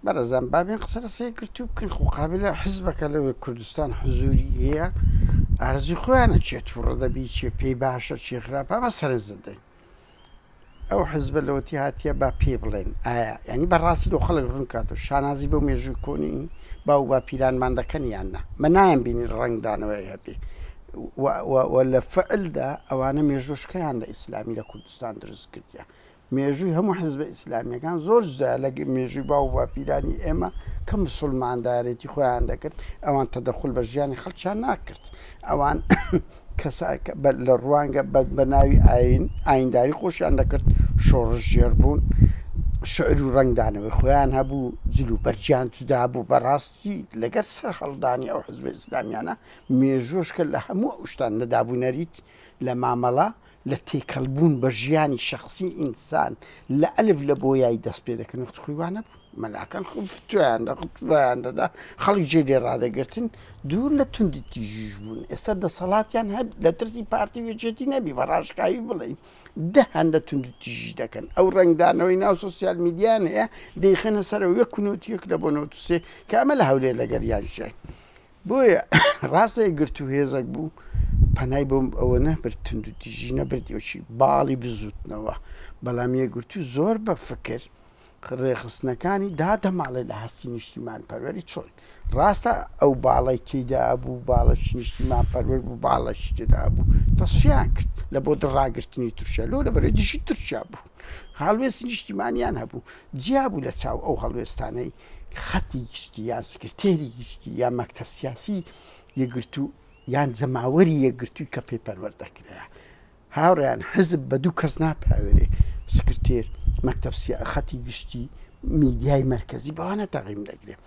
بەرەزان بابێن قسە لە سەیەکردو بکەین قابلە حزبەکە لەوێ کوردستان حزوری هەیە ئارزوی خۆیانە چێت ڕەدەبی چێ پێی باشە چێ خراپە ئەمە سەرنج دەدەین ئەو حزبە لەوەتی هاتیە با پێ بڵێن ئایا ینی بەڕاستی لە خەڵک ڕوون کاتەوە شانازی بەو مێژووی کۆنی باو با پیرانمان دەکەن یاننا مە نایەن بینی ڕنگدانەوەی هەبێ لە فعلدا ئەوانە مێژۆشکەیان لە ئیسلامی لە کوردستان دروست کردیە مێژووی هەموو حزبە ئیسلامیەکان زۆر جدا لە مێژووی باو با پیرانی ئێمە کە مسلماندارێتی خۆیان دەکرد ئەوان تەدەخل بە ژیانی خەڵکیان ناکرد ئەوان لە ڕوانگە بە ناوی ئاینداری خۆشیان دەکرد شۆڕش ژێربوون شعر و ڕنگدانەوەی خۆیان هەبوو جلو بەرجیان جودا بوو بەڕاستی لەگەر سەر هەڵدانی ئەو حزبە ئیسلامیانە مێژۆشکە لە هەموو ئەو شتان لە دابوونەریت لە مامەڵە لە تێکەڵبوون بە ژیانی شخصی ئینسان لە ئەلف لە بۆ یای دەست پێ دەکەن خویوانە مەلاکان تویان دەقوتیان دەدا خەڵک جێ لێ ڕادەگرتن دوور لە توندی تیژیش بوون ئێستا دەسەڵاتیان هەب لە ترسی پارتی وێچێتی نەبی بە ڕاشکایی بڵین هەندە توند تیژی دەکەن ئەو ڕنگدانەوەی ناو سوسیال میدیان هەیە دەیخەنە سەرەوە یەک نوتیەک لە بۆ نۆتوسێ کە ئەمە لە هەولێر لەگەریان شای بۆیە ڕاستەیە گرت و هێزەک بوو پەنای بۆم ئەوە نەبرد تند و تیژی نەبردیەوەشی باڵی بزوتنەوە بەڵام یەکگرتو زۆر بە فکر ڕێخستنەکانی دادەماڵێ لە هەستی نیشتیمان پەروەری چۆن ڕاستە ئەو باڵی تێدا بوو باڵەش نیشتیمان پەروەر بوو باڵەش تێدا بوو تەسفیان کرد لە بۆ دڕاگررتنی تورکیا لۆ لە بەرەی دژی تورکیا بوو هەڵوێستی نیشتیمانیان هەبوو جیا بوو لە چاو ئەو هەڵوێستانەی خەتی گشتی یان سکرتێری گشتی یا مەکتەب سیاسی یەکگرتو یان جەماوەری یەکگرتووی کە پێپەروەەر دەکرێت هاوڕیان حزب بە دوو کەس ناپاوێرێ سکرتێر مەکتەب خەتی گشتی میدیای مرکزی بەوانە تەقیم دەگرێت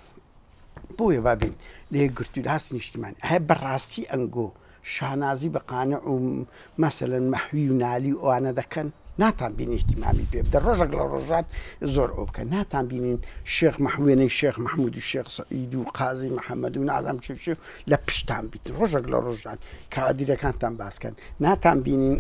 بۆیە بابین لە یەکگرتووی هەست نیشتیمانی هەیە بەڕاستی ئەنگۆ شانازی بە قانع و مەسەلەن مەحوی و نالی ئەوانە دەکەن ناتان بینی احتیمامی پێ بدە ڕۆژێک لە ڕۆژان زۆر ئەو بکە ناتان بینین شێخ مەحوێنەی شێخ محمود و شێخ سەعید و قازی محەممەد و نازام چێ لە پشتان بیت ڕۆژێک لە ڕۆژان کادیرەکانتان باسکەن ناتان بینین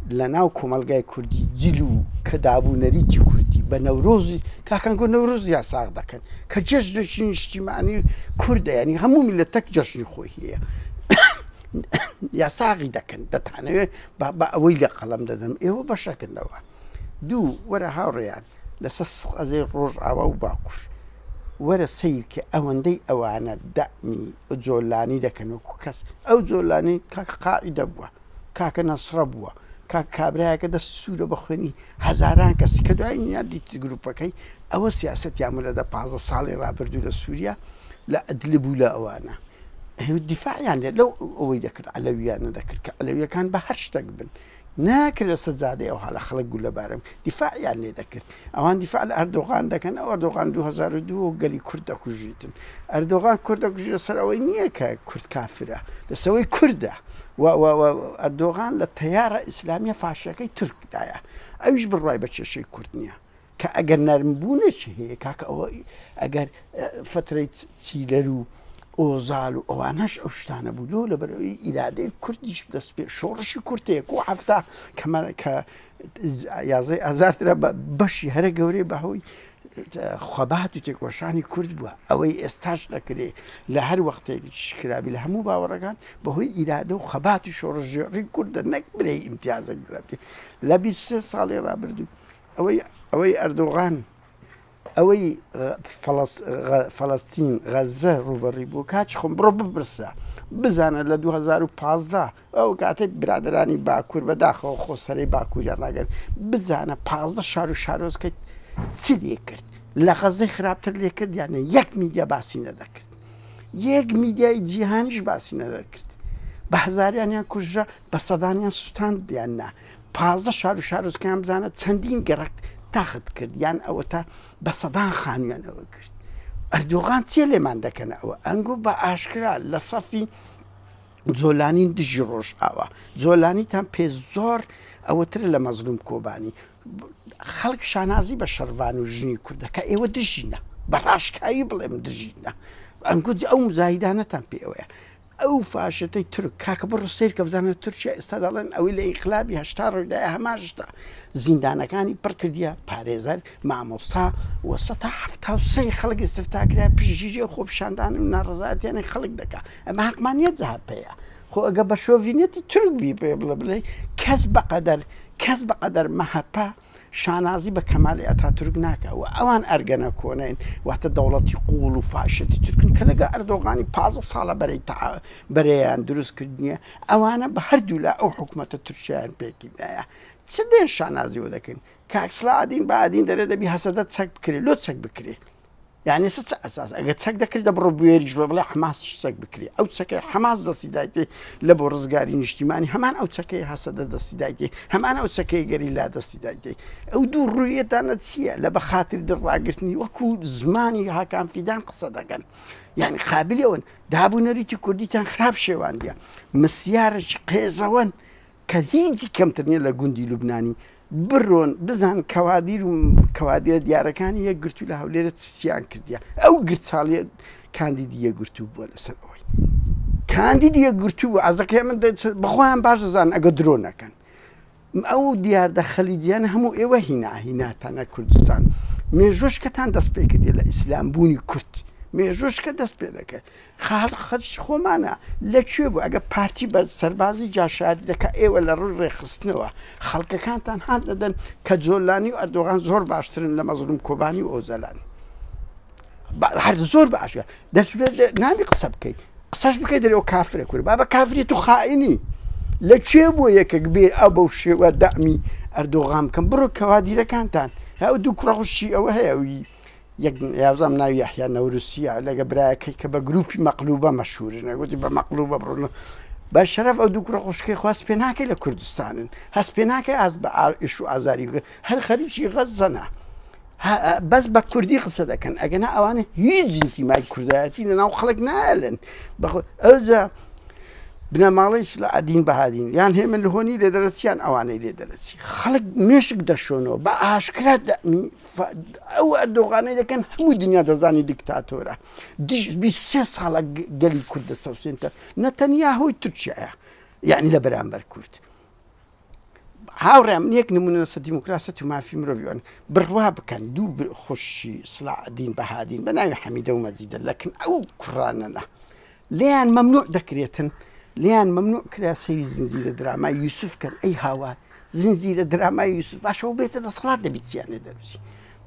لە ناو کۆمەلگای کوردی جیل و کە دابوونەریتی کوردی بە نەورۆزی کاکەنگۆ نەورۆز یا ساغ دەکەن کە جەژنێکی نیشتیمانی کوردە ینی هەموو میلەتەک جەژنی خۆی هەیە یاساغی دەکەن دەتانەوێت بە ئەوەی لە قەڵەم دەدەن ئێوە بەشەکردنەوە دوو وەرە هاوڕێیان لەسەر قەزەی ڕۆژ ئاوا و باکوور وەرە سیرکە ئەوەندەی ئەوانە دەمی جۆلانی دەکەن وەکو کەس ئەو جۆلانی کاکە قائیدە بووە کاکە نەسرە بووە کاک کابراایەکە دەست سوورە بە خوێنی هەزاران کەسی کە دوای نیان دیتی گروپەکەی ئەوە سیاست یامولەدە 15 ساڵی ڕابردوو لە سووریا لە ئەدلی بوو لە ئەوانە دیفاعیان لێ لەو ئەوەی دەکرد ئەلەویانە دەکرد کە ئەلەویەکان بە هەر شتێک بن ناکرد لە سەجادەی ئەو حاڵە خەڵک گوو لەبارەم دیفاعیان لێ دەکرد ئەوان دیفاع لە ئەردۆغان دەکەن ئەو ئەردۆغان 2002 گەلی کورد دەکوژیتن ئەردۆغان کورد دەکوژی لەسەر ئەوەی نییە کە کورد کافرە لەسەوەی کووردە ئەردۆغان لە تەیارە ئیسلامیە فاشەکەی تورکدایە ئەویش بڕوای بە کێشەی کورد نییە کە ئەگەر نەرمبوونەچی هەیە کاکە ئەوە ئەگەر فترەی چیلەر و ئۆزال و ئەوانەش ئەو شتانە بوو لۆ لە بەرەوەی ئیرادەی کوردیش دەست پێ شۆڕشی کورتەیە کۆ هەفتا کە یازەی ئازارترە بەشی هەرە گەورەی بەهۆی خەبات و تێکۆشانی کورد بووە ئەوەی ئێستاش دەکرێ لە هەر وەختێکی شکرابی لە هەموو باوەڕەکان بەهۆی ئیرادە و خەبات و شۆڕژێڕی کووردە نەک برێ ئیمتیازە گرابێ لە 23 ساڵی ڕابردوو ئەوەی ئەردۆغان ئەوەی فەڵەستین غەزە ڕوبەڕی بوو کاچ خۆم بڕۆ بپرسە بزانە لە 2015 ئەو کاتێک برادرانی باکوور بەداخەوە خۆسەرەی باکووریان ناگەن بزانە 15 شار و شارۆزکە چی لێ کرد لە غەزەی خراپتر لێ کرد یانە یەک میدیا باسی نەدەکرد یەک میدیای جیهانیش باسی نەدەکرد بە هەزاریانیان کوژرە بە سەدانیان سووتاند یان نا 15 شار و شارۆزکەیان بزانە چەندین گەڕک تاخت کرد یان ئەوە تا بە سەدان خانوێنەوە کرد ئەردۆغان چێ لێمان دەکەنەوە ئەنگۆ بە ئاشکرا لە سەفی جۆلانی دژی ڕۆژ ئاوە جۆلانیتان پێ زۆر ئەوەتر لە مەزلوم کۆبانی خەڵک شانازی بە شەروان و ژنی کوردە کە ئێوە دژینە بە ڕاشکایی بڵێم دژینە ئەنگۆ ئەو مزایدانەتان پێ ئەوەیە ئەو فاشەتەی تورک کاکە بڕ سیر کە بزانێت تورکیا ئێستا دەڵێن ئەوەی لە ئینقلابی هەشتا ڕوویدایە هەماشتا زیندانەکانی پڕ کردیە پارێزەر مامۆستا وە 1970 خەڵک ئستفتاکرا پژیژێ خۆپیشاندان و ناڕزایەتیانەی خەڵک دەکا ئەمە حەقمانیەت جەهاپەیە خۆ ئەگە بە شۆڤینەتی تورک بی پێ بڵێ کەس بەقەدەر مەهەپە شانازی بە کەمالی ئەتاتورک ناکە و ئەوان ئەرگەنە کۆنین واتە دەوڵەتی قوڵ و فاشەتی تورکن کە لەگە ئەردۆغانی 15 ساڵە بەرەیان دروست کردنیە ئەوانە بە هەردوو لا ئەو حکوومەتە تورکیایان پێکیدایە چ دێن شانازیەوە دەکەن کاکسلادین بادین دەرێ دەبی هەسەدە چەک بکرێ لۆ چەک بکرێ یعنی چ ئەساس ئەگە چەک دەکرد دە بڕۆ بوێریش بڵێ حماسش چەک بکرێ ئەو چەکەی حماس دەسیدایێ لە بۆ ڕزگاری نیشتیمانی هەمان ئەو چەکەی هەسەدە دەسیدایێ هەمان ئەو چەکەی گەریلا دەسیدایێ ئەو دوو ڕوویەتانە چییە لە بە خاتر دڕاگرتنی وەکو زمانی هاکان فیدان قسە دەکەن یعنی قابلەوەن دابوونەریتی کوردیتان خراپ شێواندیە مسیارێکی قێزەوەن کە هیچی کەمتر نییە لە گوندی لوبنانی بڕۆن بزان کەوادیرە دیارەکانی یەک گرتو لە هەولێرە چیان کردیە ئەو گرچاڵیە کاندیدی یەکگرتوو بووە لەسەر ئەوەی کاندیدی یەکگرتوو بوو ئازەکەی من بەخۆیان باش دەزان ئەگە درۆ نەکەن ئەو دیاردە خەلیجیانە هەموو ئێوە هیناتانە کوردستان مێژۆشکەتان دەست پێ کردێ لە ئیسلامبوونی کورد مێژۆشکە دەست پێ دەکەێت خەڵک خۆمانە لەکوێ بوو ئەگە پارتی بە سەربازی جاشادی دەکە ئێوە لە ڕووی ڕێخستنەوە خەڵکەکانتان هاان دەدەن کە جۆلانی و ئەردۆغان زۆر باشترن لە مەزلوم کۆبانی و ئۆزەلان هەر زۆر باشە دەچێت ناوی قسە بکەیت قسەش بکەیت دەرەوە کافرە کورد با بە کافرێت و خائینی لەکوێ بووە یەکێک بێ ئەو بەو شێوە دەمی ئەردۆغان بکەم بڕۆ کەوادیرەکانتان ئەو دوو کوڕەخشی ئەوە هەیەوی یازام ناوی یحیا نەوروسیە لەگە برایەکەی کە بە گروپی مەقلوبە مەشهورن گوتی بە مەقلوبە بڕۆن بە شەرەف ئەو دوو کوڕە خوشکەی خواست پێ ناکەی لە کوردستانن هەست پێ ناکەی ئاز بە ئیش و ئازاری هەر خەریکی غەزەنە بەس بە کوردی قسە دەکەن ئەگەنا ئەوانە هیچ جنسیمای کوردایەتی لەناو خەڵک نایەلن ئەوجا بنەماڵی سلعەدین بەهادین یان هێمن لە هۆنی لێ دەرەچیان ئەوانەی لێ دەرەچی خەڵک مێشک دەشۆنەوە بە ئاشکرا ئەو ئەردۆغانەی دەکەن هەموو دنیا دەزانی دیکتاتۆرە 23 ساڵە گەلی کوردە سەوسێنتە نەتەنیا هۆی تورکیایە یعنی لە بەرامبەر کورد هاوڕێم یەک نمونە لەسەر دیموکراسی و مافی مرۆڤیوان بڕوا بکەن دوو خوشی سلعەدین بەهادین بە ناوی حەمیدە و مەجیدە لەکن ئەو کوڕانەنە لیان مەمنوع دەکرێتن لیان مەمنوع کرا سەیری زنجیرە درامای یوسف کرد ئەی هاوار زنجیرە درامای یوسف باشەوە بێتە دەسەڵات دەبێت چیانێ دەبچی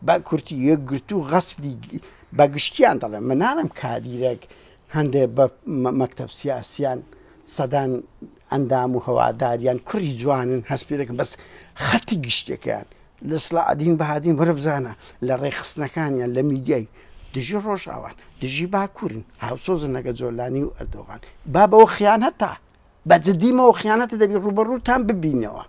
با کورتی یەکگرتو غەسلی بە گشتیان دەڵێن من ناڵێم کادیرێک هەندێک بە مەکتەب سیاسیان سەدان ئەندام و هەواداریان کوڕی جوانن هەست پێ دەکەن بەس خەتی گشتەکەیان لە سلعەدین بەهادین وەرە بزانە لە ڕێخستنەکانیان لە میدیای دژی ڕۆژاوان دژی باکوورن هاوسۆزن نەگە جۆلانی و ئەردۆغان با بەوە خیانەتە بە جدیمەوە خیانەتە دەبی ڕوبەڕووتان ببینەوە